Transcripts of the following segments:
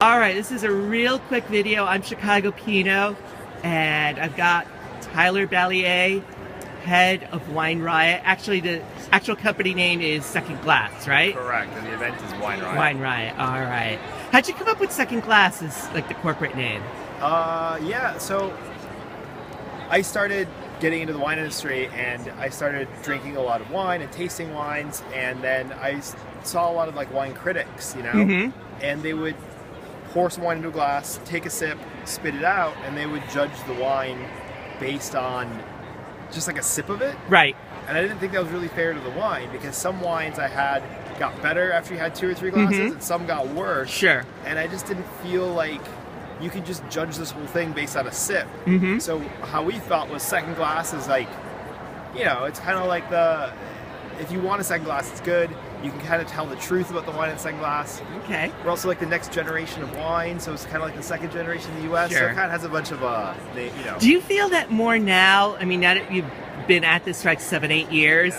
All right, this is a real quick video. I'm Chicago Pinot, and I've got Tyler Balliet, head of Wine Riot. Actually, the actual company name is Second Glass, right? Correct, and the event is Wine Riot. Wine Riot, all right. How'd you come up with Second Glass as like the corporate name? Yeah, so I started getting into the wine industry, and I started drinking a lot of wine and tasting wines, and then I saw a lot of like wine critics, you know, and they would pour some wine into a glass, take a sip, spit it out, and they would judge the wine based on just like a sip of it. Right. And I didn't think that was really fair to the wine, because some wines I had got better after you had 2 or 3 glasses, and some got worse. Sure. And I just didn't feel like you could just judge this whole thing based on a sip. So how we felt was second glass is like, you know, it's kind of like if you want a second glass, it's good. You can kind of tell the truth about the wine in second glass. Okay. We're also like the next generation of wine, so it's kind of like the second generation in the U.S. Sure. So it kind of has a bunch of, you know. Do you feel that more now? I mean, now that you've been at this for like 7-8 years,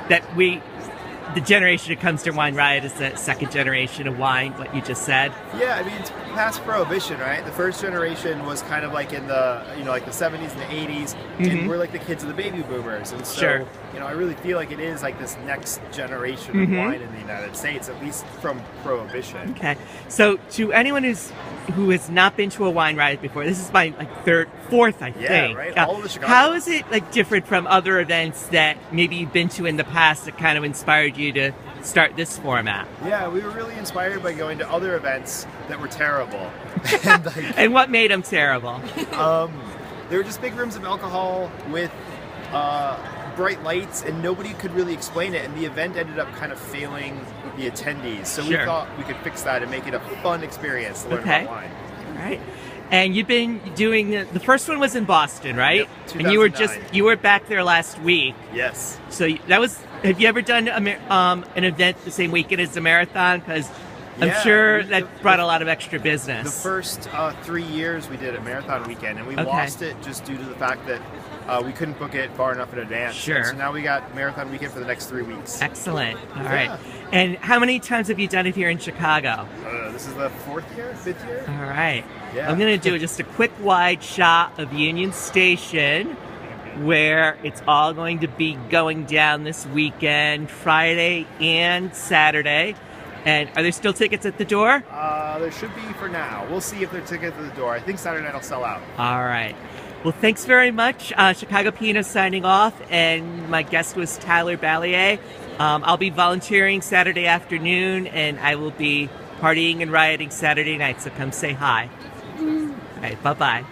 that the generation that comes to Wine Riot is the second generation of wine, what you just said? Yeah, I mean, it's past Prohibition, right? The first generation was kind of like in the, you know, like the 70s and the 80s, and we're like the kids of the baby boomers. And so, you know, I really feel like it is like this next generation of wine in the United States, at least from Prohibition. Okay. So to anyone who has not been to a Wine Riot before, this is my like fourth, I think. Right? All of the Chicago. How is it like different from other events that maybe you've been to in the past that kind of inspired you to start this format? Yeah, we were really inspired by going to other events that were terrible. And what made them terrible? They were just big rooms of alcohol with bright lights, and nobody could really explain it, and the event ended up kind of failing the attendees. So we thought we could fix that and make it a fun experience to learn about wine. All right. And you've been doing the first one was in Boston, right? Yep, and you were back there last week. Yes. So that was. Have you ever done an event the same weekend as the marathon? Because I'm sure that brought a lot of extra business. The first 3 years we did a marathon weekend, and we lost it just due to the fact that we couldn't book it far enough in advance. Sure. So now we got marathon weekend for the next 3 weeks. Excellent. All right. And how many times have you done it here in Chicago? This is the 4th year, 5th year. All right. Yeah. I'm going to do just a quick wide shot of Union Station, where it's all going to be going down this weekend, Friday and Saturday. And are there still tickets at the door? There should be for now. We'll see if there are tickets at the door. I think Saturday night will sell out. All right. Well, thanks very much. Chicago Pinot signing off, and my guest was Tyler Balliet. I'll be volunteering Saturday afternoon, and I will be partying and rioting Saturday night, so come say hi. All right, bye-bye.